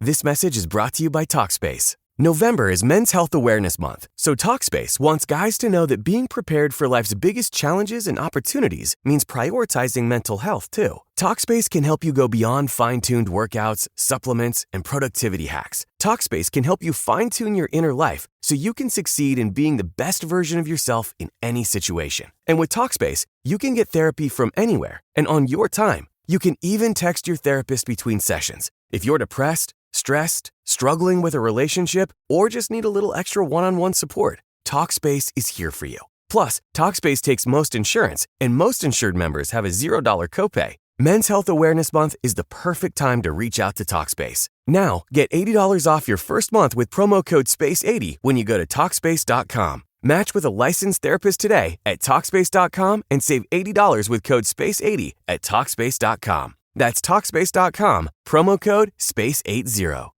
This message is brought to you by Talkspace. November is Men's Health Awareness Month, so Talkspace wants guys to know that being prepared for life's biggest challenges and opportunities means prioritizing mental health, too. Talkspace can help you go beyond fine-tuned workouts, supplements, and productivity hacks. Talkspace can help you fine-tune your inner life so you can succeed in being the best version of yourself in any situation. And with Talkspace, you can get therapy from anywhere and on your time. You can even text your therapist between sessions. If you're depressed, stressed, struggling with a relationship, or just need a little extra one-on-one support, Talkspace is here for you. Plus, Talkspace takes most insurance, and most insured members have a $0 copay. Men's Health Awareness Month is the perfect time to reach out to Talkspace. Now, get $80 off your first month with promo code SPACE80 when you go to Talkspace.com. Match with a licensed therapist today at Talkspace.com and save $80 with code SPACE80 at Talkspace.com. That's Talkspace.com, promo code SPACE80.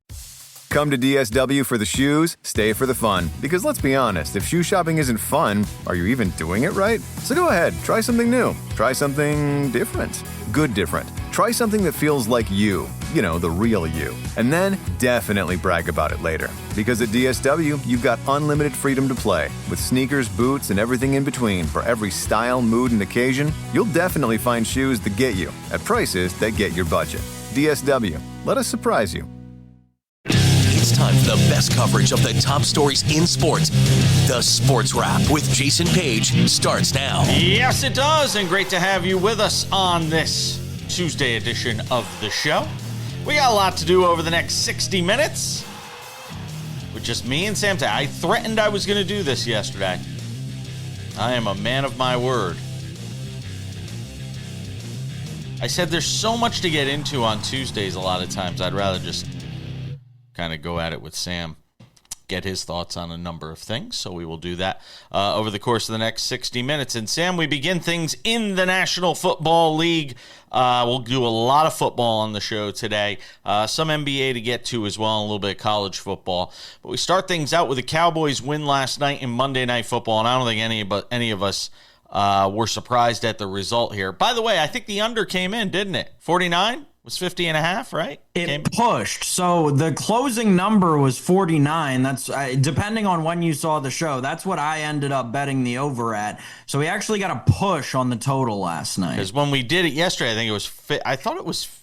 Come to DSW for the shoes, stay for the fun. Because let's be honest, if shoe shopping isn't fun, are you even doing it right? So go ahead, try something new. Try something different. Good different. Try something that feels like you. You know, the real you. And then definitely brag about it later. Because at DSW, you've got unlimited freedom to play. With sneakers, boots, and everything in between for every style, mood, and occasion, you'll definitely find shoes that get you at prices that get your budget. DSW. Let us surprise you. It's time for the best coverage of the top stories in sports. The Sports Wrap with Jason Page starts now. Yes, it does, and great to have you with us on this Tuesday edition of the show. We got a lot to do over the next 60 minutes with just me and Sam. I threatened I was going to do this yesterday. I am a man of my word. I said there's so much to get into on Tuesdays a lot of times. I'd rather just kind of go at it with Sam, get his thoughts on a number of things. So we will do that over the course of the next 60 minutes. And Sam, we begin things in the National Football League. We'll do a lot of football on the show today. Some NBA to get to as well, and a little bit of college football. But we start things out with the Cowboys win last night in Monday Night Football, and I don't think any of us were surprised at the result here. By the way, I think the under came in, didn't it? 49? Was 50.5, right? It pushed. So the closing number was 49. That's depending on when you saw the show. That's what I ended up betting the over at. So we actually got a push on the total last night. Because when we did it yesterday, I thought it was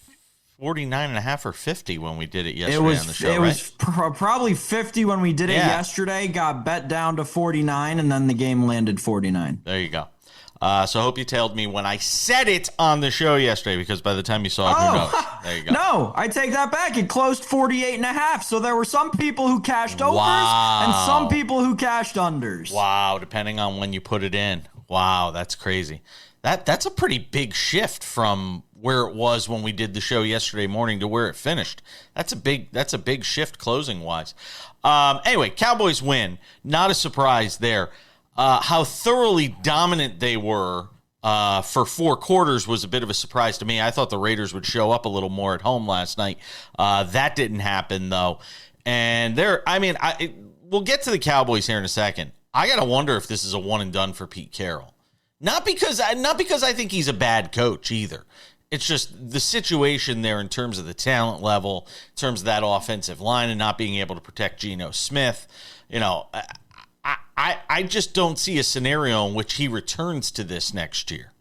49.5 or 50 when we did it yesterday on the show, It was probably 50 when we did it yesterday. Got bet down to 49, and then the game landed 49. There you go. So I hope you tailed me when I said it on the show yesterday, because by the time you saw it, who knows? There you go. No, I take that back. It closed 48.5. So there were some people who cashed overs and some people who cashed unders. Wow, depending on when you put it in. Wow, that's crazy. That's a pretty big shift from where it was when we did the show yesterday morning to where it finished. That's a big shift closing wise. Anyway, Cowboys win. Not a surprise there. How thoroughly dominant they were for 4 quarters was a bit of a surprise to me. I thought the Raiders would show up a little more at home last night. That didn't happen, though. And we'll get to the Cowboys here in a second. I got to wonder if this is a one and done for Pete Carroll. Not because I think he's a bad coach either. It's just the situation there in terms of the talent level, in terms of that offensive line and not being able to protect Geno Smith. You know, I just don't see a scenario in which he returns to this next year.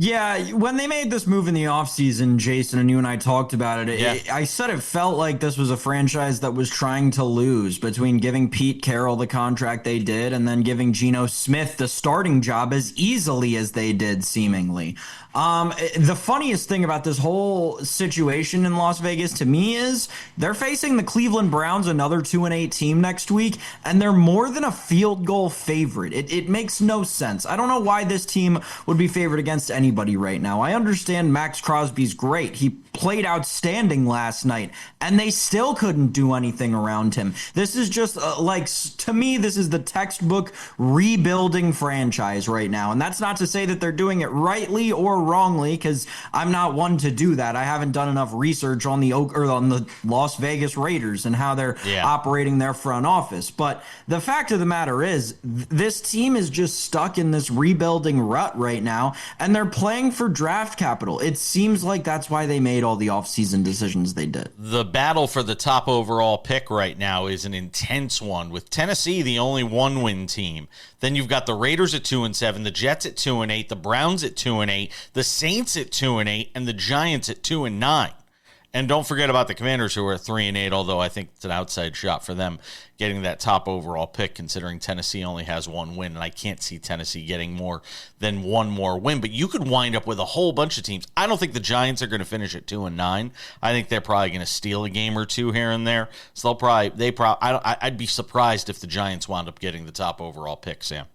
Yeah, when they made this move in the offseason, Jason, and you and I talked about it, I said it felt like this was a franchise that was trying to lose between giving Pete Carroll the contract they did and then giving Geno Smith the starting job as easily as they did, seemingly. The funniest thing about this whole situation in Las Vegas to me is they're facing the Cleveland Browns, another 2-8 team next week, and they're more than a field goal favorite. It makes no sense. I don't know why this team would be favored against anybody right now. I understand Max Crosby's great. He played outstanding last night, and they still couldn't do anything around him. This is just to me, this is the textbook rebuilding franchise right now. And that's not to say that they're doing it rightly or wrongly, because I'm not one to do that. I haven't done enough research on the Las Vegas Raiders and how they're operating their front office. But the fact of the matter is, this team is just stuck in this rebuilding rut right now, and they're playing for draft capital. It seems like that's why they made all the offseason decisions they did. The battle for the top overall pick right now is an intense one, with Tennessee the only one-win team. Then you've got the Raiders at 2-7, the Jets at 2-8, the Browns at 2-8, the Saints at 2-8, and the Giants at 2-9. And don't forget about the Commanders, who are 3-8, although I think it's an outside shot for them getting that top overall pick, considering Tennessee only has one win, and I can't see Tennessee getting more than one more win. But you could wind up with a whole bunch of teams. I don't think the Giants are going to finish at 2-9. I think they're probably going to steal a game or two here and there. So I'd be surprised if the Giants wound up getting the top overall pick, Sam.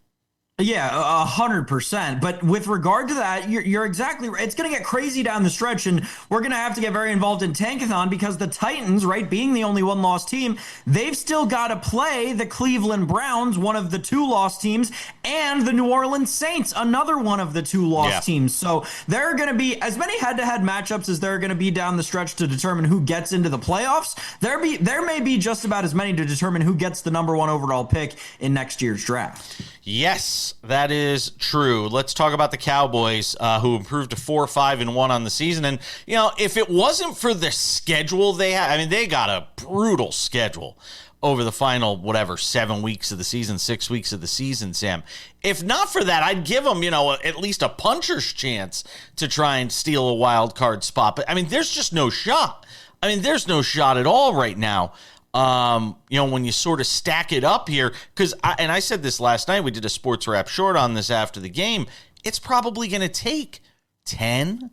Yeah, 100%. But with regard to that, you're exactly right. It's going to get crazy down the stretch, and we're going to have to get very involved in Tankathon because the Titans, right, being the only one-loss team, they've still got to play the Cleveland Browns, one of the two-loss teams, and the New Orleans Saints, another one of the two-loss teams. So there are going to be as many head-to-head matchups as there are going to be down the stretch to determine who gets into the playoffs. There may be just about as many to determine who gets the number one overall pick in next year's draft. Yes, that is true. Let's talk about the Cowboys, who improved to 4-5-1 on the season. And, you know, if it wasn't for the schedule they had, I mean, they got a brutal schedule over the final, 7 weeks of the season, 6 weeks of the season, Sam. If not for that, I'd give them, at least a puncher's chance to try and steal a wild card spot. But, I mean, there's just no shot. There's no shot at all right now. When you sort of stack it up here, because I said this last night, we did a sports wrap short on this after the game. It's probably going to take 10,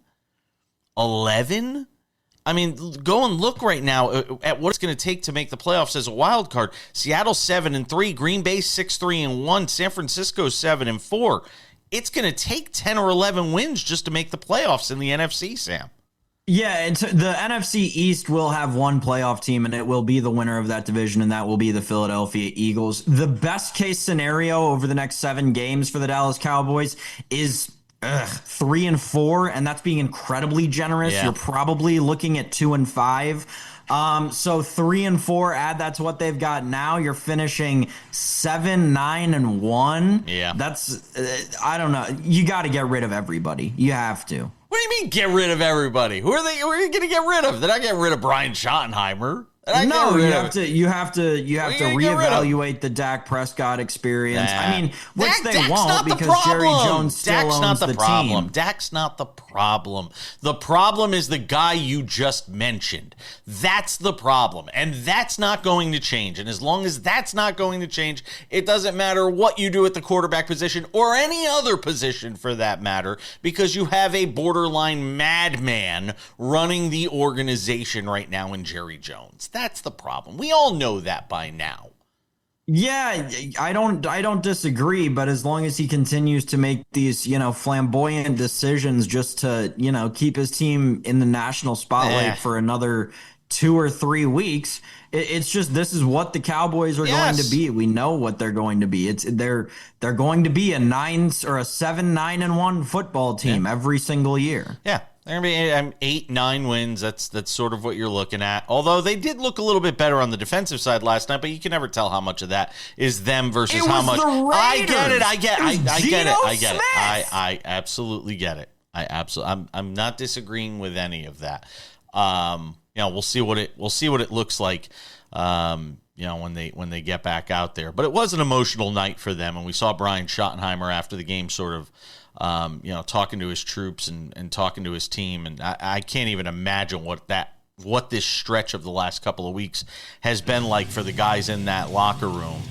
11. Go and look right now at what it's going to take to make the playoffs as a wild card. Seattle 7-3, Green Bay 6-3-1, San Francisco 7-4. It's going to take 10 or 11 wins just to make the playoffs in the NFC, Sam. Yeah, the NFC East will have one playoff team, and it will be the winner of that division, and that will be the Philadelphia Eagles. The best case scenario over the next 7 games for the Dallas Cowboys is 3-4, and that's being incredibly generous. Yeah. You're probably looking at 2-5. So 3-4, add that to what they've got now. You're finishing 7-9-1. Yeah, that's I don't know. You got to get rid of everybody. You have to. What do you mean get rid of everybody? Who are you going to get rid of? They're not getting rid of Brian Schottenheimer. No, you have to reevaluate the Dak Prescott experience. Which they won't because Jerry Jones still owns the team. Dak's not the problem. The problem is the guy you just mentioned. That's the problem, and that's not going to change. And as long as that's not going to change, it doesn't matter what you do at the quarterback position or any other position for that matter, because you have a borderline madman running the organization right now in Jerry Jones. That's the problem. We all know that by now. Yeah, I don't disagree, but as long as he continues to make these, flamboyant decisions just to, keep his team in the national spotlight for another 2 or 3 weeks, it's just, this is what the Cowboys are going to be. We know what they're going to be. They're going to be a 7-9-1 football team every single year. Yeah. They're going to be 8-9 wins. That's sort of what you're looking at. Although they did look a little bit better on the defensive side last night, but you can never tell how much of that is them versus how much. I get it. I get it. I absolutely get it. I'm not disagreeing with any of that. We'll see what it looks like. When they get back out there. But it was an emotional night for them, and we saw Brian Schottenheimer after the game sort of talking to his troops and talking to his team. And I can't even imagine what this stretch of the last couple of weeks has been like for the guys in that locker room,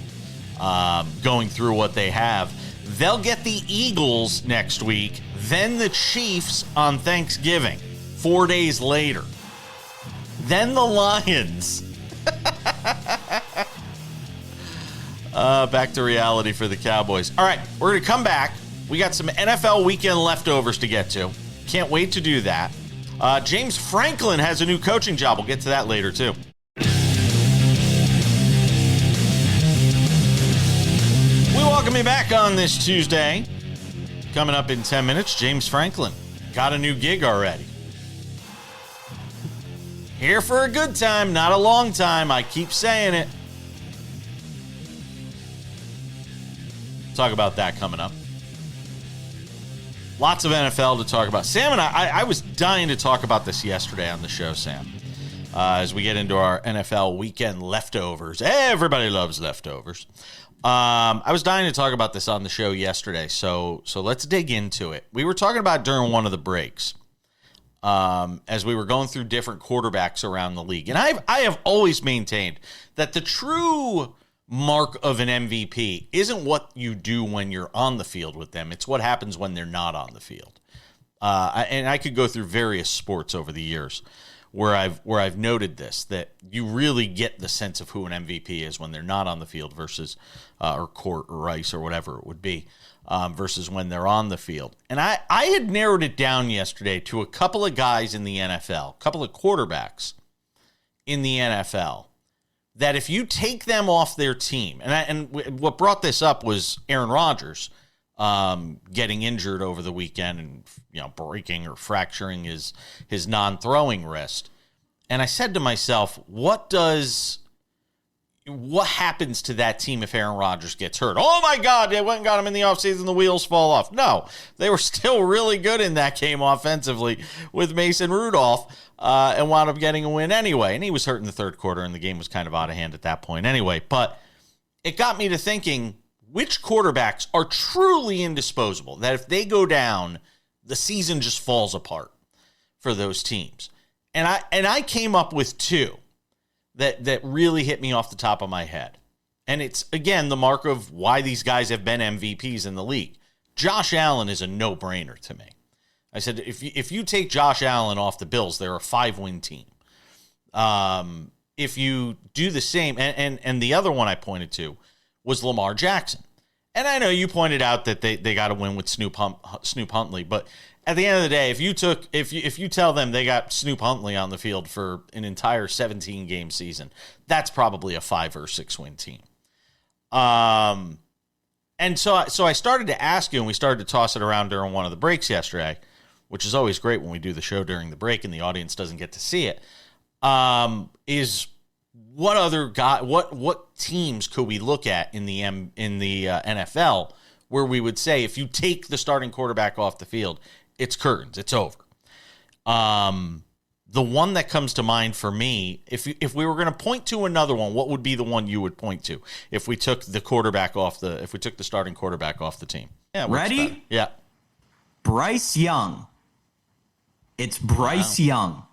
going through what they have. They'll get the Eagles next week, then the Chiefs on Thanksgiving, 4 days later. Then the Lions. Back to reality for the Cowboys. All right, we're going to come back. We got some NFL weekend leftovers to get to. Can't wait to do that. James Franklin has a new coaching job. We'll get to that later, too. We welcome you back on this Tuesday. Coming up in 10 minutes, James Franklin got a new gig already. Here for a good time, not a long time. I keep saying it. Talk about that coming up. Lots of NFL to talk about. Sam and I was dying to talk about this yesterday on the show, Sam. As we get into our NFL weekend leftovers. Everybody loves leftovers. I was dying to talk about this on the show yesterday, so let's dig into it. We were talking about during one of the breaks, as we were going through different quarterbacks around the league. And I have always maintained that the true mark of an MVP isn't what you do when you're on the field with them. It's what happens when they're not on the field. And I could go through various sports over the years where I've noted this, that you really get the sense of who an MVP is when they're not on the field versus or court or ice or whatever it would be, versus when they're on the field. And I had narrowed it down yesterday to a couple of guys in the NFL, a couple of quarterbacks in the NFL, that if you take them off their team, and what brought this up was Aaron Rodgers getting injured over the weekend and breaking or fracturing his non-throwing wrist. And I said to myself, what happens to that team if Aaron Rodgers gets hurt? Oh my God, they went and got him in the offseason, the wheels fall off. No, they were still really good in that game offensively with Mason Rudolph, and wound up getting a win anyway. And he was hurt in the third quarter, and the game was kind of out of hand at that point anyway. But it got me to thinking, which quarterbacks are truly indisposable, that if they go down, the season just falls apart for those teams? And I came up with two that really hit me off the top of my head. And it's, again, the mark of why these guys have been MVPs in the league. Josh Allen is a no-brainer to me. I said, if you take Josh Allen off the Bills, they're a 5-win team. If you do the same, and the other one I pointed to was Lamar Jackson. And I know you pointed out that they got to win with Snoop Huntley, but at the end of the day, if you tell them they got Snoop Huntley on the field for an entire 17-game season, that's probably a 5 or 6-win team. And so I started to ask you, and we started to toss it around during one of the breaks yesterday, which is always great when we do the show during the break and the audience doesn't get to see it. Is what other what teams could we look at in the NFL where we would say, if you take the starting quarterback off the field, it's curtains, it's over. The one that comes to mind for me, if we were going to point to another one, what would be the one you would point to if we took the starting quarterback off the team? Yeah, ready? Yeah. Bryce Young. It's Bryce Young.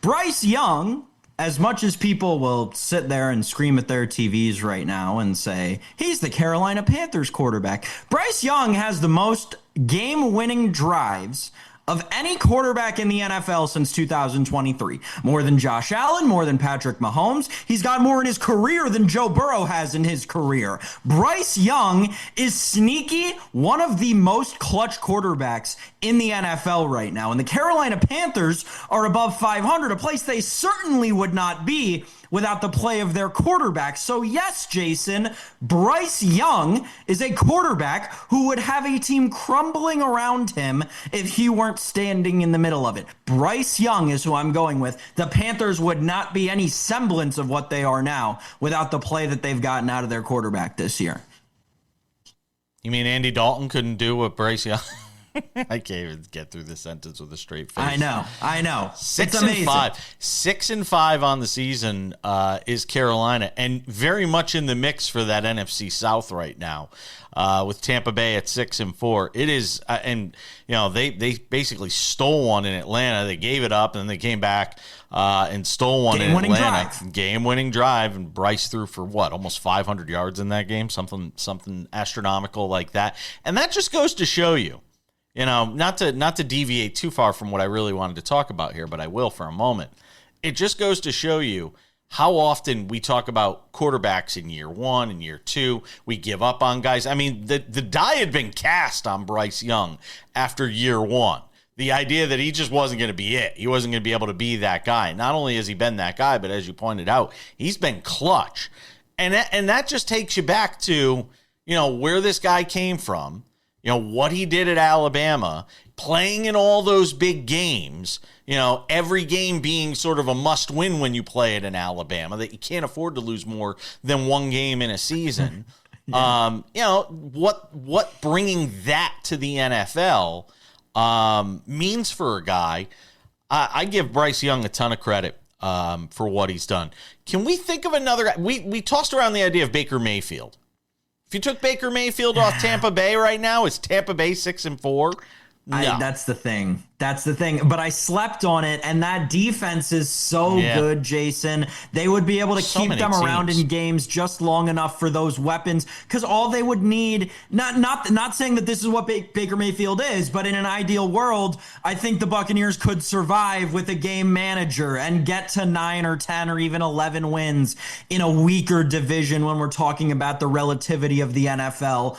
Bryce Young, as much as people will sit there and scream at their TVs right now and say, he's the Carolina Panthers quarterback, Bryce Young has the most game-winning drives of any quarterback in the NFL since 2023. More than Josh Allen, more than Patrick Mahomes. He's got more in his career than Joe Burrow has in his career. Bryce Young is sneaky one of the most clutch quarterbacks in the NFL right now. And the Carolina Panthers are above 500, a place they certainly would not be without the play of their quarterback. So yes, Jason, Bryce Young is a quarterback who would have a team crumbling around him if he weren't standing in the middle of it. Bryce Young is who I'm going with. The Panthers would not be any semblance of what they are now without the play that they've gotten out of their quarterback this year. You mean Andy Dalton couldn't do what Bryce Young... I can't even get through this sentence with a straight face. I know. 6-5. 6-5 on the season is Carolina, and very much in the mix for that NFC South right now. With Tampa Bay at 6-4, it is, and they basically stole one in Atlanta. They gave it up, and then they came back and stole one in Atlanta. Game-winning drive, and Bryce threw for almost 500 yards in that game, something astronomical like that. And that just goes to show you. Not to deviate too far from what I really wanted to talk about here, but I will for a moment. It just goes to show you how often we talk about quarterbacks in year one and year two. We give up on guys. I mean, the die had been cast on Bryce Young after year one. The idea that he just wasn't going to be it. He wasn't going to be able to be that guy. Not only has he been that guy, but as you pointed out, he's been clutch. And that just takes you back to, where this guy came from. What he did at Alabama, playing in all those big games, every game being sort of a must-win when you play it in Alabama, that you can't afford to lose more than one game in a season. Yeah. What bringing that to the NFL means for a guy. I give Bryce Young a ton of credit for what he's done. Can we think of another guy? We tossed around the idea of Baker Mayfield. If you took Baker Mayfield off Tampa Bay right now, is Tampa Bay 6-4? No. That's the thing. That's the thing. But I slept on it, and that defense is so good, Jason. They would be able to keep them around in games just long enough for those weapons, because all they would need, not saying that this is what Baker Mayfield is, but in an ideal world, I think the Buccaneers could survive with a game manager and get to 9 or 10 or even 11 wins in a weaker division when we're talking about the relativity of the NFL.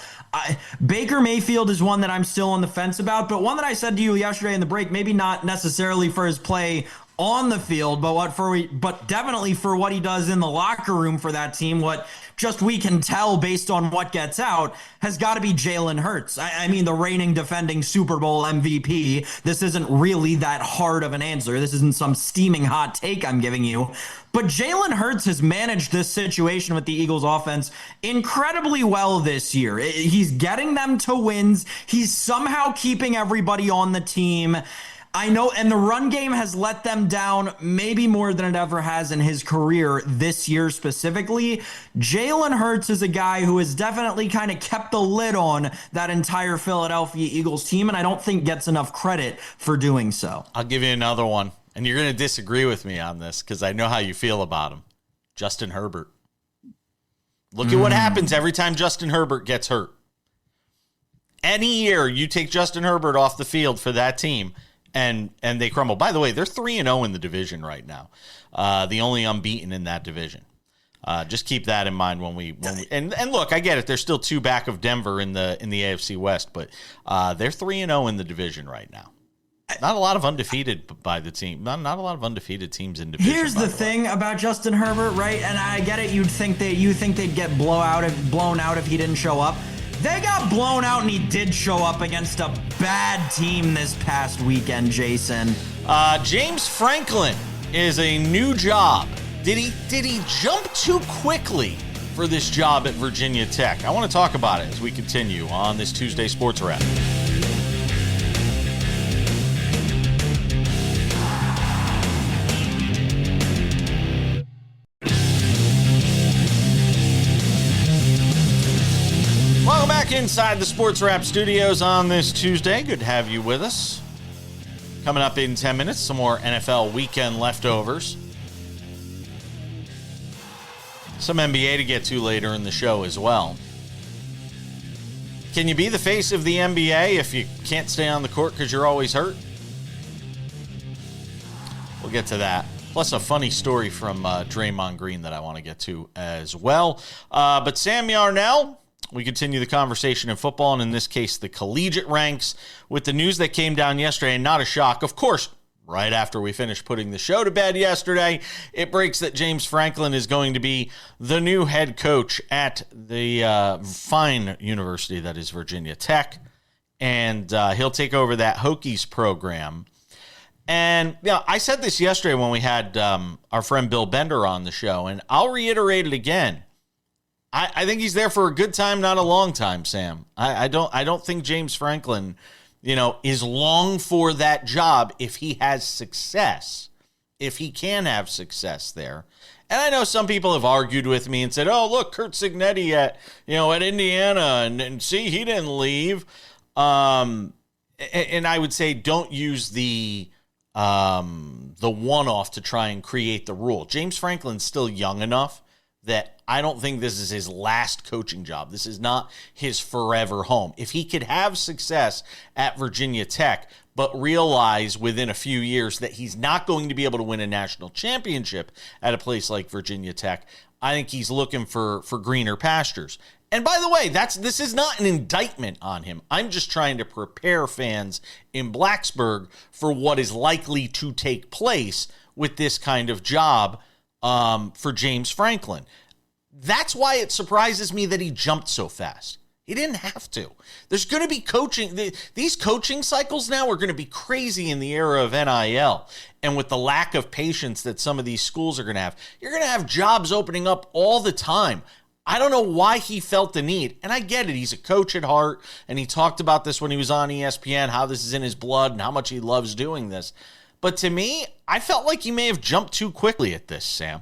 Baker Mayfield is one that I'm still on the fence about, but one that I said to you yesterday in the break, maybe not necessarily for his play on the field, but definitely for what he does in the locker room for that team, what just we can tell based on what gets out, has got to be Jalen Hurts. I mean, the reigning defending Super Bowl MVP. This isn't really that hard of an answer. This isn't some steaming hot take I'm giving you. But Jalen Hurts has managed this situation with the Eagles offense incredibly well this year. He's getting them to wins. He's somehow keeping everybody on the team. I know, and the run game has let them down maybe more than it ever has in his career this year specifically. Jalen Hurts is a guy who has definitely kind of kept the lid on that entire Philadelphia Eagles team, and I don't think gets enough credit for doing so. I'll give you another one, and you're going to disagree with me on this because I know how you feel about him. Justin Herbert. Look at what happens every time Justin Herbert gets hurt. Any year you take Justin Herbert off the field for that team, and they crumble. By the way, they're 3-0 in the division right now. The only unbeaten in that division. Just keep that in mind when we and look, I get it. They're still 2 back of Denver in the AFC West, but they're 3-0 in the division right now. Not a lot of undefeated by the team. Not a lot of undefeated teams in division. Here's the thing about Justin Herbert, right? And I get it. You think they'd get blown out if he didn't show up. They got blown out, and he did show up against a bad team this past weekend, Jason. James Franklin is a new job. Did he jump too quickly for this job at Virginia Tech? I want to talk about it as we continue on this Tuesday Sports Wrap. Welcome back inside the Sports Wrap studios on this Tuesday. Good to have you with us. Coming up in 10 minutes, some more NFL weekend leftovers. Some NBA to get to later in the show as well. Can you be the face of the NBA if you can't stay on the court because you're always hurt? We'll get to that. Plus a funny story from Draymond Green that I want to get to as well. But Sam Yarnell, we continue the conversation in football, and in this case, the collegiate ranks, with the news that came down yesterday, and not a shock. Of course, right after we finished putting the show to bed yesterday, it breaks that James Franklin is going to be the new head coach at the fine university that is Virginia Tech, and he'll take over that Hokies program. And I said this yesterday when we had our friend Bill Bender on the show, and I'll reiterate it again. I think he's there for a good time, not a long time, Sam. I don't think James Franklin, is long for that job if he has success, if he can have success there. And I know some people have argued with me and said, "Oh, look, Kurt Cignetti at Indiana, and see, he didn't leave." And I would say don't use the one-off to try and create the rule. James Franklin's still young enough that I don't think this is his last coaching job. This is not his forever home. If he could have success at Virginia Tech, but realize within a few years that he's not going to be able to win a national championship at a place like Virginia Tech, I think he's looking for greener pastures. And by the way, this is not an indictment on him. I'm just trying to prepare fans in Blacksburg for what is likely to take place with this kind of job for James Franklin. That's why it surprises me that he jumped so fast. He didn't have to. There's going to be coaching. These coaching cycles now are going to be crazy in the era of NIL. And with the lack of patience that some of these schools are going to have, you're going to have jobs opening up all the time. I don't know why he felt the need. And I get it. He's a coach at heart. And he talked about this when he was on ESPN, how this is in his blood and how much he loves doing this. But to me, I felt like he may have jumped too quickly at this, Sam.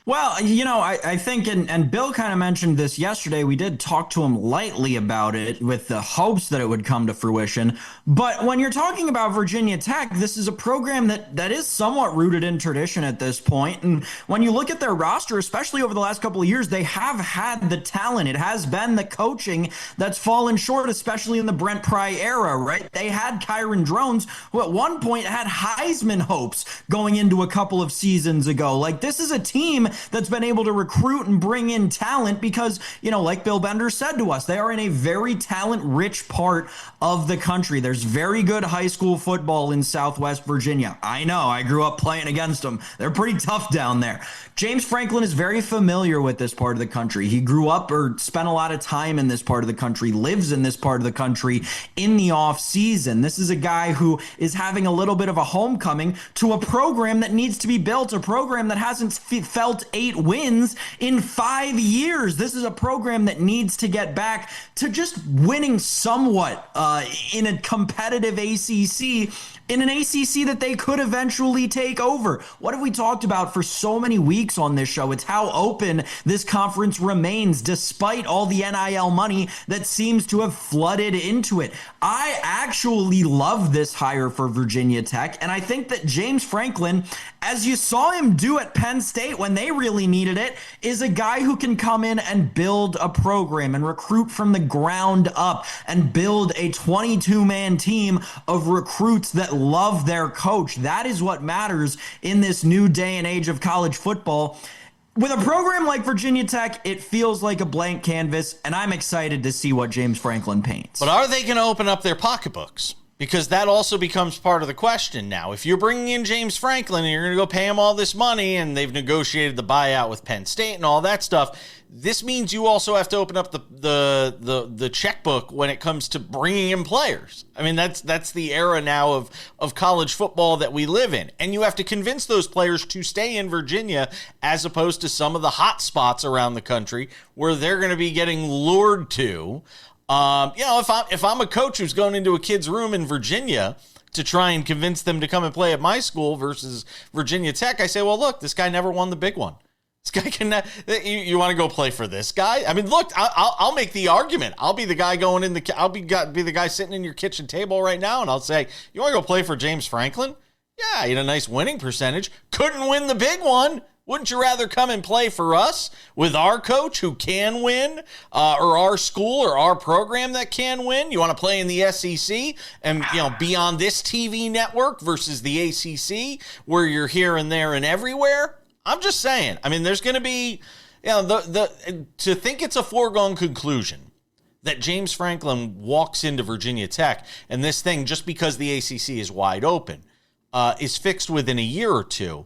Well, I think, and Bill kind of mentioned this yesterday, we did talk to him lightly about it with the hopes that it would come to fruition. But when you're talking about Virginia Tech, this is a program that is somewhat rooted in tradition at this point. And when you look at their roster, especially over the last couple of years, they have had the talent. It has been the coaching that's fallen short, especially in the Brent Pry era, right? They had Kyron Drones, who at one point had Heisman hopes going into a couple of seasons ago. Like, this is a team that's been able to recruit and bring in talent because, like Bill Bender said to us, they are in a very talent-rich part of the country. There's very good high school football in Southwest Virginia. I know, I grew up playing against them. They're pretty tough down there. James Franklin is very familiar with this part of the country. He grew up or spent a lot of time in this part of the country, lives in this part of the country in the off season. This is a guy who is having a little bit of a homecoming to a program that needs to be built, a program that hasn't felt 8 wins in 5 years. This is a program that needs to get back to just winning somewhat in a competitive ACC, in an ACC that they could eventually take over. What have we talked about for so many weeks on this show? It's how open this conference remains despite all the NIL money that seems to have flooded into it. I actually love this hire for Virginia Tech, and I think that James Franklin, as you saw him do at Penn State when they really needed it, is a guy who can come in and build a program and recruit from the ground up and build a 22-man team of recruits that love their coach. That is what matters in this new day and age of college football. With a program like Virginia Tech, it feels like a blank canvas, and I'm excited to see what James Franklin paints. But are they going to open up their pocketbooks? Because that also becomes part of the question now. If you're bringing in James Franklin and you're going to go pay him all this money and they've negotiated the buyout with Penn State and all that stuff, this means you also have to open up the checkbook when it comes to bringing in players. I mean, that's the era now of college football that we live in. And you have to convince those players to stay in Virginia as opposed to some of the hot spots around the country where they're going to be getting lured to. If I'm a coach who's going into a kid's room in Virginia to try and convince them to come and play at my school versus Virginia Tech, I say, well, look, this guy never won the big one. This guy can. You want to go play for this guy? I mean, look, I'll make the argument. I'll be the guy going in the. I'll be the guy sitting in your kitchen table right now, and I'll say, you want to go play for James Franklin? Yeah, he had a nice winning percentage. Couldn't win the big one. Wouldn't you rather come and play for us with our coach who can win, or our school or our program that can win? You want to play in the SEC and be on this TV network versus the ACC where you're here and there and everywhere? I'm just saying. I mean, there's going to be, to think it's a foregone conclusion that James Franklin walks into Virginia Tech and this thing, just because the ACC is wide open, is fixed within a year or two.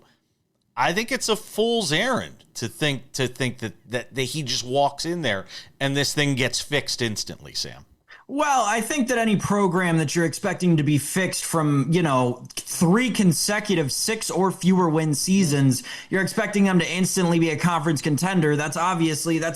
I think it's a fool's errand to think that he just walks in there and this thing gets fixed instantly, Sam. Well, I think that any program that you're expecting to be fixed from, 3 consecutive 6 or fewer win seasons, you're expecting them to instantly be a conference contender. That's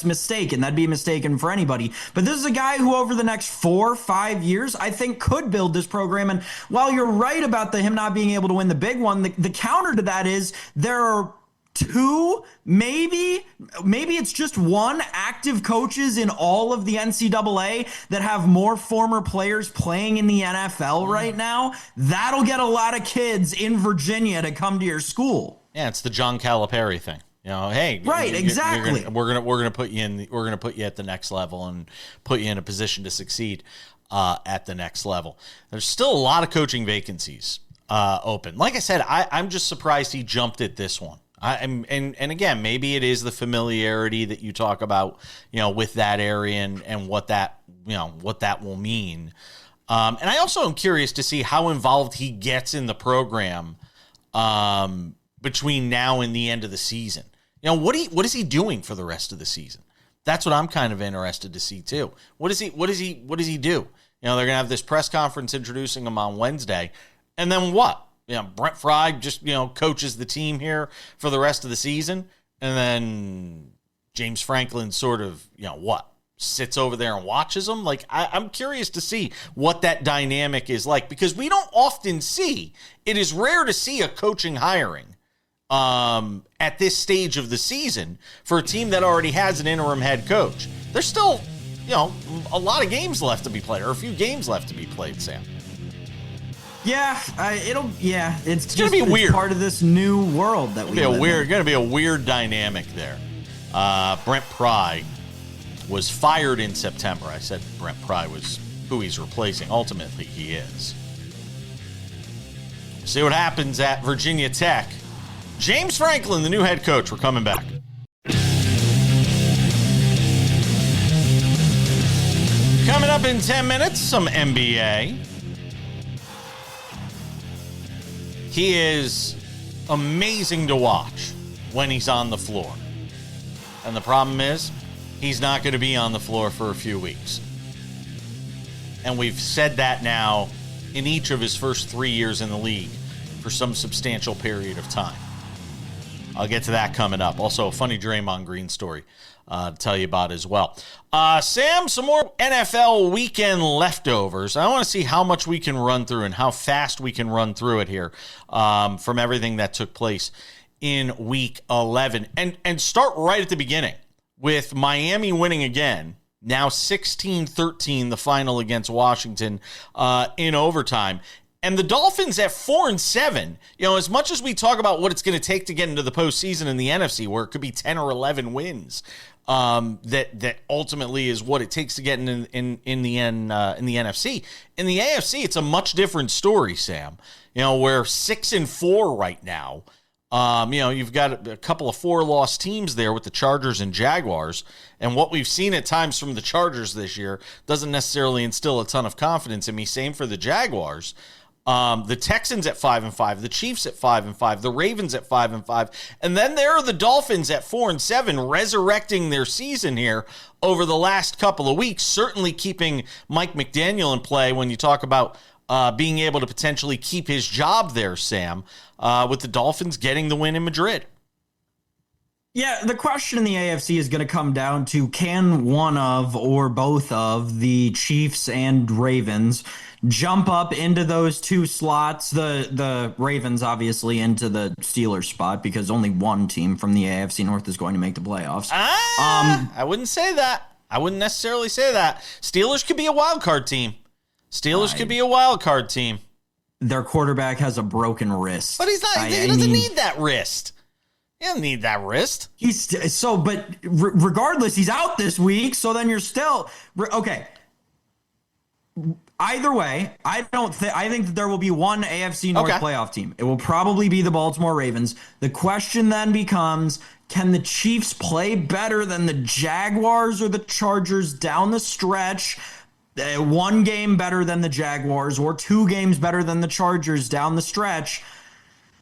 mistaken. That'd be mistaken for anybody. But this is a guy who over the next 4-5 years, I think could build this program. And while you're right about him not being able to win the big one, the counter to that is there are 2, maybe it's just 1 active coaches in all of the NCAA that have more former players playing in the NFL right now. That'll get a lot of kids in Virginia to come to your school. Yeah, it's the John Calipari thing. Hey, right, exactly. We're gonna put you at the next level and put you in a position to succeed at the next level. There's still a lot of coaching vacancies open. Like I said, I'm just surprised he jumped at this one. And again, maybe it is the familiarity that you talk about, with that area and what that will mean. And I also am curious to see how involved he gets in the program between now and the end of the season. What is he doing for the rest of the season? That's what I'm kind of interested to see too. What does he do? They're going to have this press conference introducing him on Wednesday, and then what? Brent Fry just, coaches the team here for the rest of the season. And then James Franklin sort of, sits over there and watches them. Like, I'm curious to see what that dynamic is like, because we don't often see, it is rare to see a coaching hiring at this stage of the season for a team that already has an interim head coach. There's still, a lot of games left to be played, or a few games left to be played, Sam. Yeah, it's going to be weird. Part of this new world that we live in. Going to be a weird dynamic there. Brent Pry was fired in September. I said Brent Pry was who he's replacing. Ultimately, he is. See what happens at Virginia Tech. James Franklin, the new head coach. We're coming back. Coming up in 10 minutes, some NBA. He is amazing to watch when he's on the floor. And the problem is, he's not going to be on the floor for a few weeks. And we've said that now in each of his first 3 years in the league for some substantial period of time. I'll get to that coming up. Also, a funny Draymond Green story to tell you about as well. Sam, some more NFL weekend leftovers. I want to see how much we can run through and how fast we can run through it here from everything that took place in Week 11. And start right at the beginning with Miami winning again. Now 16-13, the final against Washington in overtime. And the Dolphins at 4-7, as much as we talk about what it's going to take to get into the postseason in the NFC, where it could be 10 or 11 wins, that ultimately is what it takes to get in the NFC. In the AFC, it's a much different story, Sam. We're 6-4 right now. You've got a couple of 4-loss teams there with the Chargers and Jaguars. And what we've seen at times from the Chargers this year doesn't necessarily instill a ton of confidence in me. Same for the Jaguars. The Texans at 5-5, the Chiefs at 5-5, the Ravens at 5-5, and then there are the Dolphins at 4-7, resurrecting their season here over the last couple of weeks, certainly keeping Mike McDaniel in play when you talk about being able to potentially keep his job there, Sam, with the Dolphins getting the win in Madrid. Yeah, the question in the AFC is going to come down to, can one of or both of the Chiefs and Ravens jump up into those two slots? The Ravens obviously into the Steelers spot, because only one team from the AFC North is going to make the playoffs. I wouldn't say that. I wouldn't necessarily say that. Steelers could be a wild card team. Their quarterback has a broken wrist. But he's not. He doesn't need that wrist. He doesn't need that wrist. Regardless, he's out this week. So then you're still okay. Either way, I think that there will be one AFC North playoff team. It will probably be the Baltimore Ravens. The question then becomes, can the Chiefs play better than the Jaguars or the Chargers down the stretch? One game better than the Jaguars or 2 games better than the Chargers down the stretch.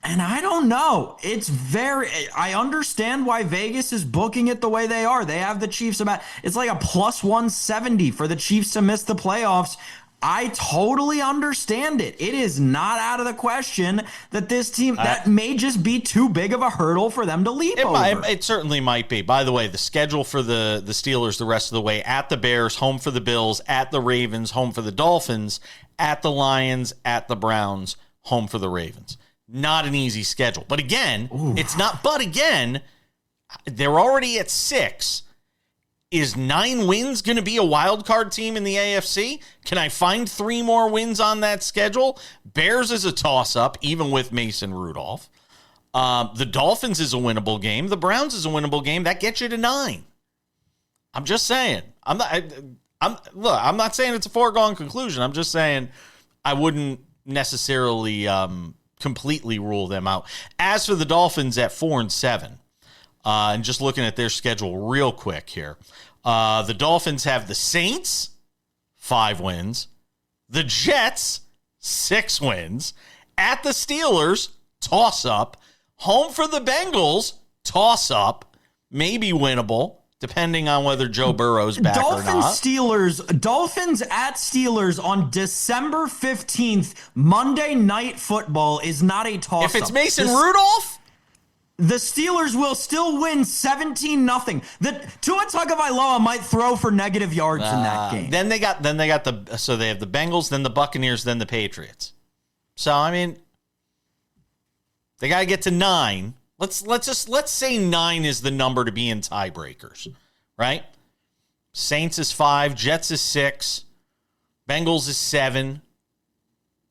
And I don't know. I understand why Vegas is booking it the way they are. They have the Chiefs it's like a plus 170 for the Chiefs to miss the playoffs. I totally understand it. It is not out of the question that this team, that may just be too big of a hurdle for them to leap over. It certainly might be. By the way, the schedule for the Steelers the rest of the way: at the Bears, home for the Bills; at the Ravens, home for the Dolphins; at the Lions; at the Browns, home for the Ravens. Not an easy schedule. But again, they're already at 6. Is 9 wins going to be a wild card team in the AFC? Can I find 3 more wins on that schedule? Bears is a toss-up, even with Mason Rudolph. The Dolphins is a winnable game. The Browns is a winnable game. That gets you to 9. I'm just saying. I'm not saying it's a foregone conclusion. I'm just saying I wouldn't necessarily completely rule them out. As for the Dolphins at 4-7, and just looking at their schedule real quick here, the Dolphins have the Saints, 5 wins, the Jets, 6 wins, at the Steelers, toss-up, home for the Bengals, toss-up, maybe winnable, depending on whether Joe Burrow's back or not. Dolphins at Steelers on December 15th, Monday Night Football is not a toss-up. If it's Mason Rudolph? The Steelers will still win 17-0. The Tua Tagovailoa might throw for negative yards in that game. Then they have the Bengals, then the Buccaneers, then the Patriots. So I mean, they got to get to 9. Let's say 9 is the number to be in tiebreakers, right? Saints is 5, Jets is 6, Bengals is 7.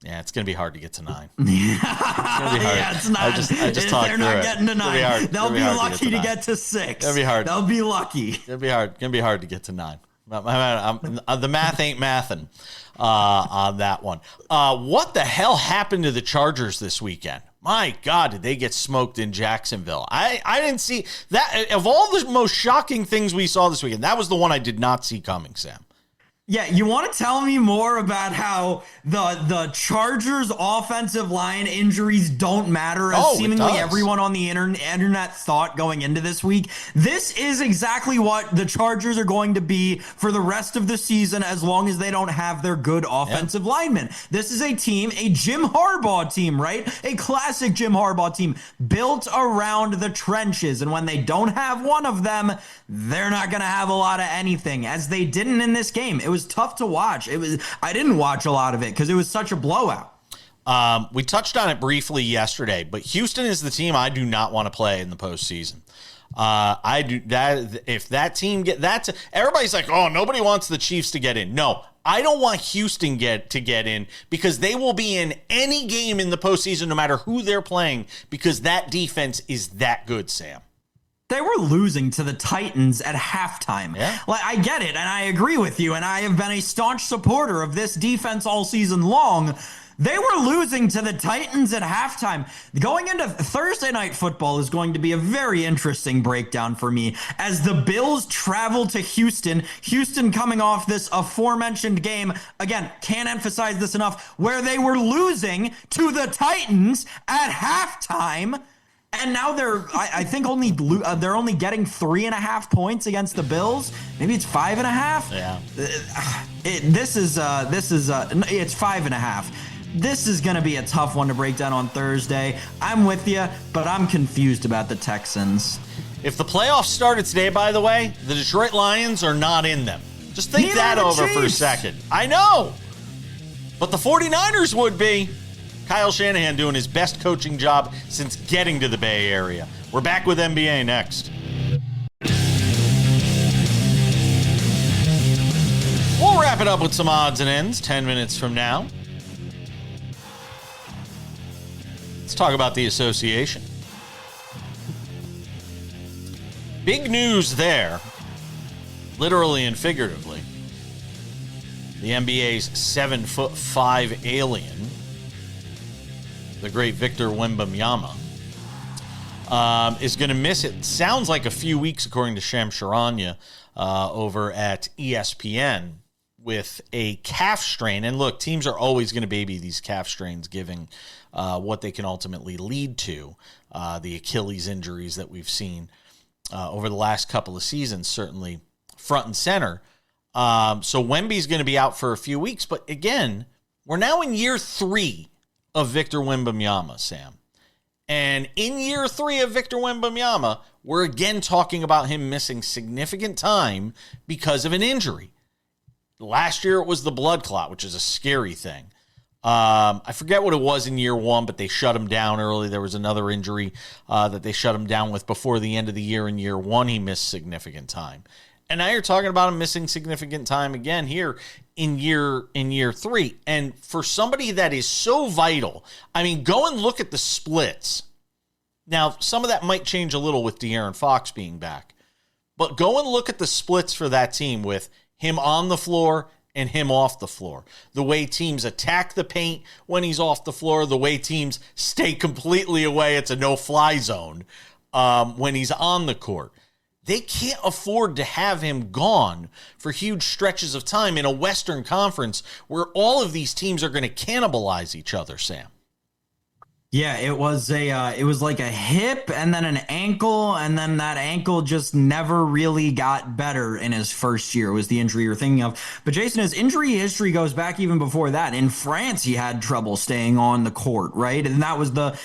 Yeah, it's going to be hard to get to 9. It's going to be hard. Yeah, it's not. I just talked they're through not getting to 9. They'll be lucky to get to 6. It'll be hard. They'll be lucky. It'll be hard. It's going to be hard to get to 9. The math ain't mathin' on that one. What the hell happened to the Chargers this weekend? My God, did they get smoked in Jacksonville? I didn't see that. Of all the most shocking things we saw this weekend, that was the one I did not see coming, Sam. Yeah, you want to tell me more about how the Chargers offensive line injuries don't matter, as seemingly everyone on the internet thought going into this week? This is exactly what the Chargers are going to be for the rest of the season, as long as they don't have their good offensive linemen. This is a team, a Jim Harbaugh team, right? A classic Jim Harbaugh team built around the trenches. And when they don't have one of them, they're not going to have a lot of anything, as they didn't in this game. It was tough to watch. I didn't watch a lot of it because it was such a blowout. We touched on it briefly yesterday, but Houston is the team I do not want to play in the postseason. I do that. If that team everybody's like, oh, nobody wants the Chiefs to get in. No, I don't want Houston to get in, because they will be in any game in the postseason, no matter who they're playing, because that defense is that good, Sam. They were losing to the Titans at halftime. Yeah. Like, I get it, and I agree with you, and I have been a staunch supporter of this defense all season long. They were losing to the Titans at halftime. Going into Thursday Night Football is going to be a very interesting breakdown for me, as the Bills travel to Houston. Houston coming off this aforementioned game, again, can't emphasize this enough, where they were losing to the Titans at halftime. And now I think they're only getting 3.5 points against the Bills. Maybe it's 5.5. Yeah. It's 5.5. This is going to be a tough one to break down on Thursday. I'm with you, but I'm confused about the Texans. If the playoffs started today, by the way, the Detroit Lions are not in them. Just think that over for a second. I know, but the 49ers would be. Kyle Shanahan doing his best coaching job since getting to the Bay Area. We're back with NBA next. We'll wrap it up with some odds and ends 10 minutes from now. Let's talk about the association. Big news there, literally and figuratively. The NBA's 7'5" alien, the great Victor Wembanyama, is going to miss it. Sounds like a few weeks, according to Shams Charania over at ESPN, with a calf strain. And look, teams are always going to baby these calf strains, given what they can ultimately lead to. The Achilles injuries that we've seen over the last couple of seasons, certainly front and center. So Wemby's going to be out for a few weeks. But again, we're now in year 3 of Victor Wembanyama, Sam. And in year 3 of Victor Wembanyama, we're again talking about him missing significant time because of an injury. Last year it was the blood clot, which is a scary thing. I forget what it was in year 1, but they shut him down early. There was another injury that they shut him down with before the end of the year. In year 1, he missed significant time. And now you're talking about him missing significant time again here in year 3. And for somebody that is so vital, I mean, go and look at the splits. Now, some of that might change a little with De'Aaron Fox being back. But go and look at the splits for that team with him on the floor and him off the floor. The way teams attack the paint when he's off the floor, the way teams stay completely away. It's a no-fly zone when he's on the court. They can't afford to have him gone for huge stretches of time in a Western Conference where all of these teams are going to cannibalize each other, Sam. Yeah, it was like a hip and then an ankle, and then that ankle just never really got better in his first year was the injury you're thinking of. But Jason, his injury history goes back even before that. In France, he had trouble staying on the court, right? And that was the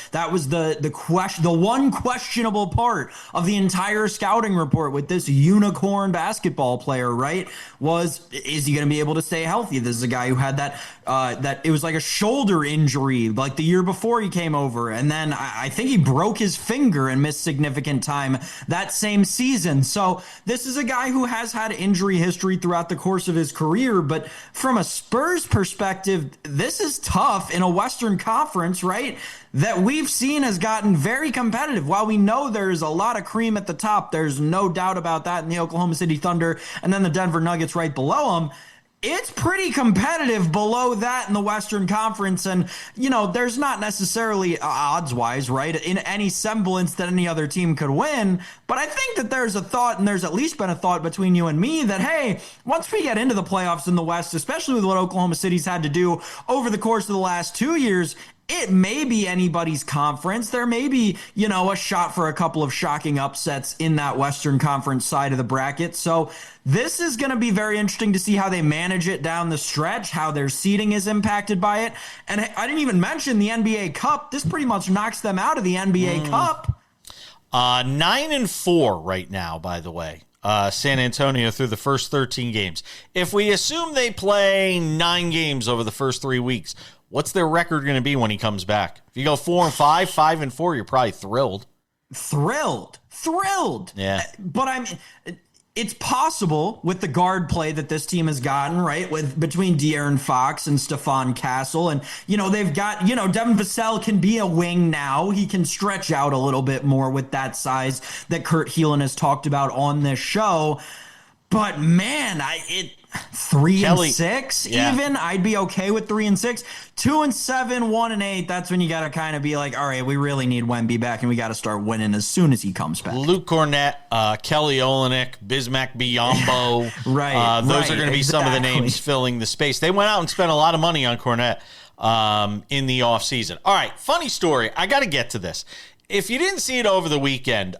one questionable part of the entire scouting report with this unicorn basketball player, right? Is he going to be able to stay healthy? This is a guy who had that it was like a shoulder injury like the year before he came over, and then I think he broke his finger and missed significant time that same season. So this is a guy who has had injury history throughout the course of his career, but from a Spurs perspective, this is tough in a Western Conference, right, that we've seen has gotten very competitive. While we know there's a lot of cream at the top, there's no doubt about that in the Oklahoma City Thunder and then the Denver Nuggets right below them. It's pretty competitive below that in the Western Conference. And, there's not necessarily odds-wise, right, in any semblance that any other team could win. But I think that there's a thought, and there's at least been a thought between you and me, that, hey, once we get into the playoffs in the West, especially with what Oklahoma City's had to do over the course of the last 2 years, it may be anybody's conference. There may be, a shot for a couple of shocking upsets in that Western Conference side of the bracket. So this is going to be very interesting to see how they manage it down the stretch, how their seeding is impacted by it. And I didn't even mention the NBA Cup. This pretty much knocks them out of the NBA Cup. 9-4 right now, by the way. San Antonio through the first 13 games. If we assume they play 9 games over the first 3 weeks, what's their record going to be when he comes back? If you go 4-5, 5-4, you're probably thrilled. Thrilled. Yeah. But it's possible with the guard play that this team has gotten, right, with between De'Aaron Fox and Stephon Castle. And, they've got, Devin Vassell can be a wing now. He can stretch out a little bit more with that size that Kurt Heelan has talked about on this show. But, man, 3-6 yeah. even, I'd be okay with 3-6. 2-7, 1-8, that's when you got to kind of be like, all right, we really need Wemby back, and we got to start winning as soon as he comes back. Luke Cornett, Kelly Olynyk, Bismack Biyombo. Right. Those are going to be some of the names filling the space. They went out and spent a lot of money on Cornett in the offseason. All right, funny story. I got to get to this. If you didn't see it over the weekend,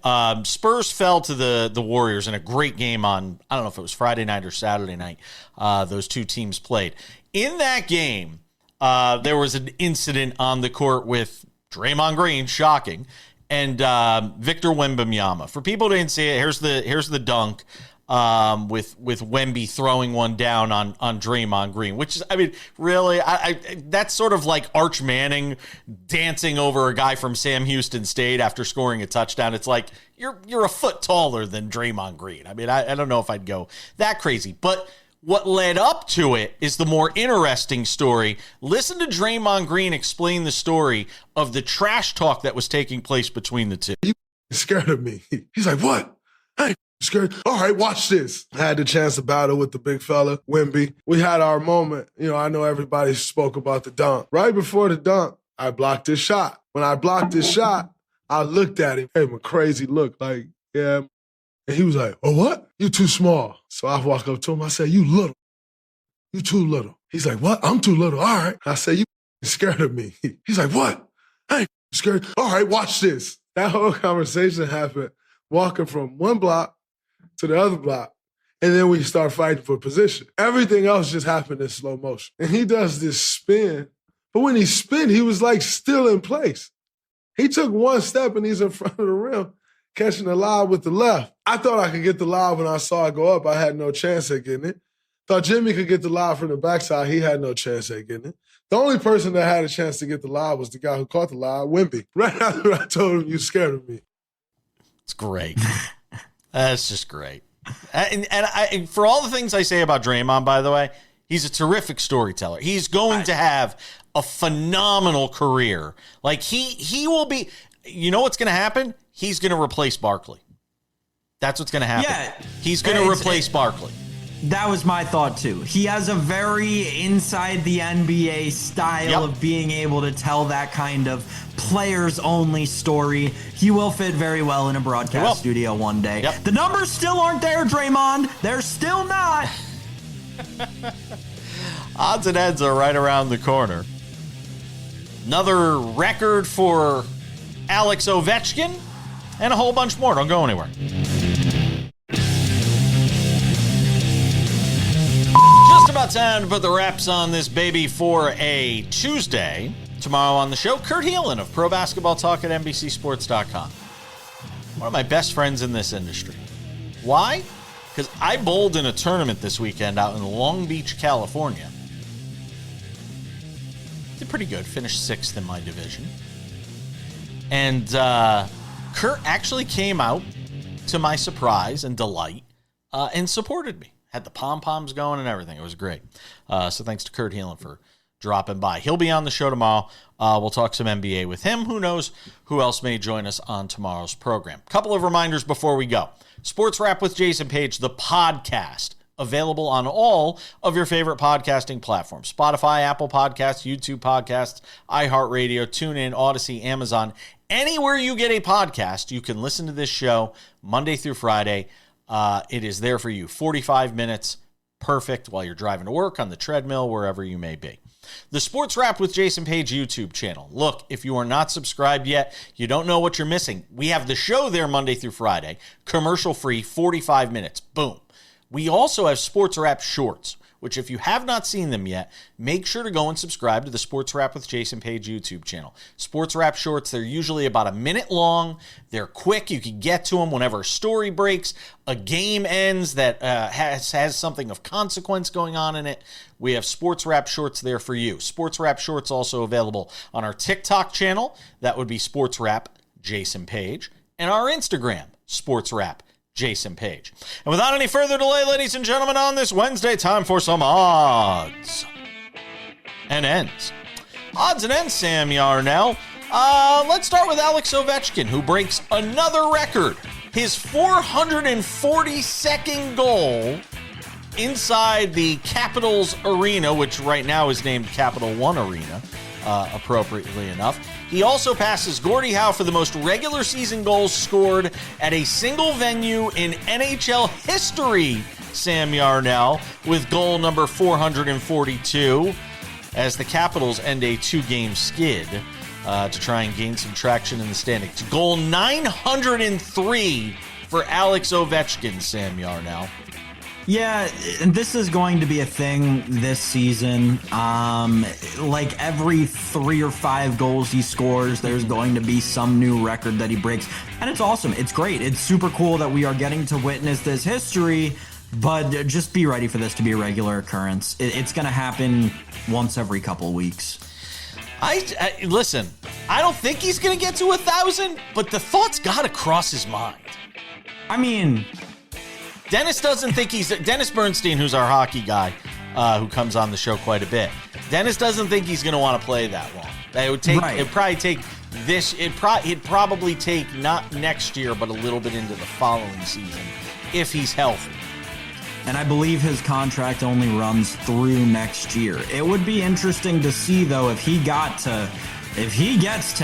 Spurs fell to the Warriors in a great game on, I don't know if it was Friday night or Saturday night, those two teams played. In that game, there was an incident on the court with Draymond Green, shocking, and Victor Wembanyama. For people who didn't see it, here's the dunk. With Wemby throwing one down on Draymond Green, which is, really, that's sort of like Arch Manning dancing over a guy from Sam Houston State after scoring a touchdown. It's like, you're a foot taller than Draymond Green. I don't know if I'd go that crazy, but what led up to it is the more interesting story. Listen to Draymond Green explain the story of the trash talk that was taking place between the two. You scared of me. He's like, what? Hey, scared. All right, watch this. I had the chance to battle with the big fella, Wemby. We had our moment. I know everybody spoke about the dunk. Right before the dunk, I blocked his shot. When I blocked his shot, I looked at him, gave him a crazy look, like, yeah. And he was like, oh, what? You too small. So I walk up to him. I said, you little. You too little. He's like, what? I'm too little. All right. I said, you scared of me. He's like, what? I ain't scared. All right, watch this. That whole conversation happened walking from one block to the other block. And then we start fighting for position. Everything else just happened in slow motion. And he does this spin. But when he spin, he was like still in place. He took one step and he's in front of the rim, catching the lob with the left. I thought I could get the lob when I saw it go up. I had no chance at getting it. Thought Jimmy could get the lob from the backside. He had no chance at getting it. The only person that had a chance to get the lob was the guy who caught the lob, Wemby. Right after I told him, you scared of me. It's great. That's just great. And for all the things I say about Draymond, by the way, he's a terrific storyteller. He's going to have a phenomenal career. Like he will be, you know what's going to happen? He's going to replace Barkley. That's what's going to happen. Yeah, he's going to replace Barkley. That was my thought, too. He has a very inside the NBA style of being able to tell that kind of players-only story. He will fit very well in a broadcast studio one day. Yep. The numbers still aren't there, Draymond. They're still not. Odds and ends are right around the corner. another record for Alex Ovechkin, and a whole bunch more. Don't go anywhere. Just about time to put the wraps on this baby for a Tuesday. Tomorrow on the show, Kurt Heelan of Pro Basketball Talk at NBCSports.com. One of my best friends in this industry. Why? Because I bowled in a tournament this weekend out in Long Beach, California. Did pretty good. Finished 6th in my division. And Kurt actually came out, to my surprise and delight, and supported me. Had the pom-poms going and everything. It was great. So thanks to Kurt Heelan for dropping by. He'll be on the show tomorrow. We'll talk some NBA with him. Who knows who else may join us on tomorrow's program. Couple of reminders before we go. Sports Wrap with Jason Page, the podcast, available on all of your favorite podcasting platforms. Spotify, Apple Podcasts, YouTube Podcasts, iHeartRadio, TuneIn, Odyssey, Amazon. Anywhere you get a podcast, you can listen to this show Monday through Friday. It is there for you. 45 minutes, perfect while you're driving to work, on the treadmill, wherever you may be. The Sports Wrap with Jason Page YouTube channel. Look, if you are not subscribed yet, you don't know what you're missing. We have the show there Monday through Friday, commercial-free, 45 minutes. Boom. We also have Sports Wrap Shorts, which if you have not seen them yet, make sure to go and subscribe to the Sports Wrap with Jason Page YouTube channel. Sports Wrap Shorts, they're usually about a minute long. They're quick. You can get to them whenever a story breaks, a game ends that has something of consequence going on in it. We have Sports Wrap Shorts there for you. Sports Wrap Shorts also available on our TikTok channel. That would be Sports Wrap Jason Page. And our Instagram, Sports Wrap Jason Page. And without any further delay, ladies and gentlemen, on this Wednesday, time for some odds and ends. Odds and ends, Sam Yarnell. Let's start with Alex Ovechkin, who breaks another record. His 442nd goal inside the Capitals Arena, which right now is named Capital One Arena, appropriately enough. He also passes Gordie Howe for the most regular season goals scored at a single venue in NHL history, Sam Yarnell, with goal number 442, as the Capitals end a 2-game skid to try and gain some traction in the standings. Goal 903 for Alex Ovechkin, Sam Yarnell. Yeah, this is going to be a thing this season. Like every 3 or 5 goals he scores, there's going to be some new record that he breaks. And it's awesome. It's great. It's super cool that we are getting to witness this history, but just be ready for this to be a regular occurrence. It's going to happen once every couple weeks. Listen, I don't think he's going to get to 1,000, but the thought's got to cross his mind. I mean, Dennis Bernstein, who's our hockey guy, who comes on the show quite a bit. Dennis doesn't think he's going to want to play that long. It'd probably take not next year, but a little bit into the following season if he's healthy. And I believe his contract only runs through next year. It would be interesting to see, though, if he gets to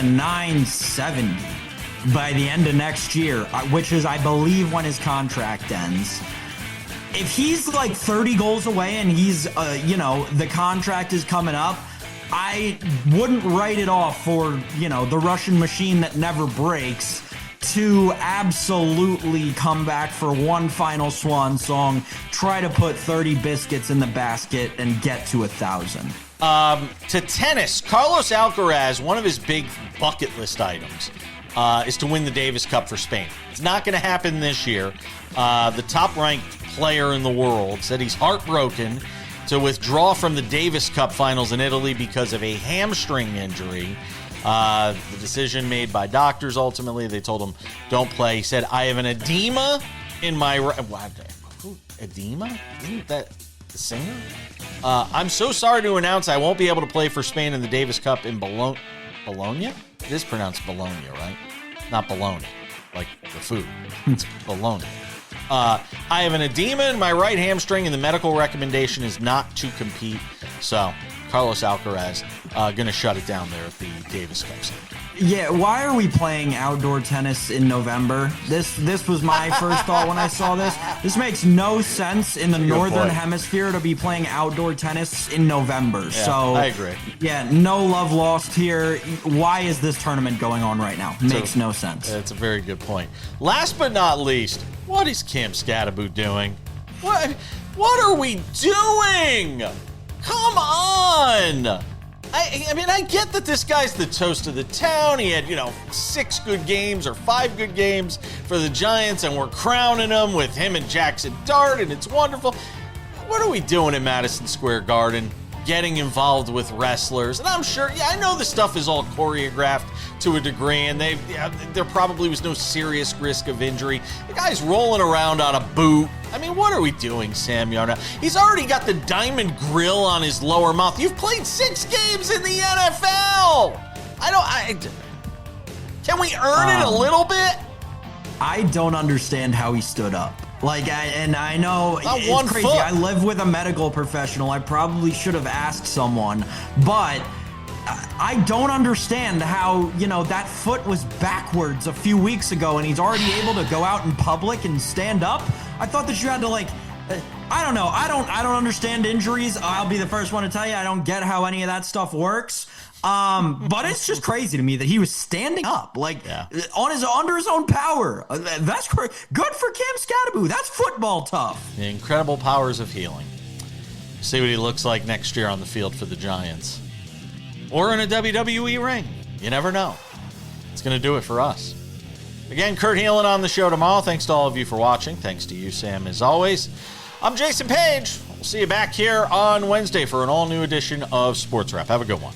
970 by the end of next year, which is, I believe, when his contract ends. If he's like 30 goals away and he's, the contract is coming up, I wouldn't write it off for, the Russian machine that never breaks to absolutely come back for one final swan song, try to put 30 biscuits in the basket and get to 1,000. To tennis, Carlos Alcaraz, one of his big bucket list items is to win the Davis Cup for Spain. It's not going to happen this year. The top-ranked player in the world said he's heartbroken to withdraw from the Davis Cup finals in Italy because of a hamstring injury. The decision made by doctors, ultimately, they told him, don't play. He said, I have an edema in my right. Who? Edema? Isn't that the singer? I'm so sorry to announce I won't be able to play for Spain in the Davis Cup in Bologna? It is pronounced Bologna, right? Not bologna, like the food. It's Bologna. I have an edema in my right hamstring, and the medical recommendation is not to compete. So, Carlos Alcaraz going to shut it down there at the Davis Cup Center. Yeah, why are we playing outdoor tennis in November? This was my first thought when I saw this. This makes no sense in the northern hemisphere to be playing outdoor tennis in November. Yeah, so I agree. Yeah, no love lost here. Why is this tournament going on right now? Makes no sense. That's a very good point. Last but not least, what is Cam Scatterboot doing? What are we doing? Come on! I mean, I get that this guy's the toast of the town. He had, 6 good games or 5 good games for the Giants, and we're crowning him with him and Jackson Dart, and it's wonderful. What are we doing in Madison Square Garden? Getting involved with wrestlers. And I'm sure, I know this stuff is all choreographed to a degree, and there probably was no serious risk of injury. The guy's rolling around on a boot. I mean, what are we doing, Sam Yarnow? He's already got the diamond grill on his lower mouth. You've played 6 games in the NFL. Can we earn it a little bit? I don't understand how he stood up. I know it's crazy. Foot. I live with a medical professional. I probably should have asked someone, but I don't understand how, that foot was backwards a few weeks ago and he's already able to go out in public and stand up. I thought that you had to I don't know. I don't understand injuries. I'll be the first one to tell you I don't get how any of that stuff works. But it's just crazy to me that he was standing up under his own power. That's great. Good for Cam Scatterboot. That's football tough. The incredible powers of healing. See what he looks like next year on the field for the Giants. Or in a WWE ring. You never know. It's going to do it for us. Again, Kurt Heelan on the show tomorrow. Thanks to all of you for watching. Thanks to you, Sam, as always. I'm Jason Page. We'll see you back here on Wednesday for an all-new edition of Sports Wrap. Have a good one.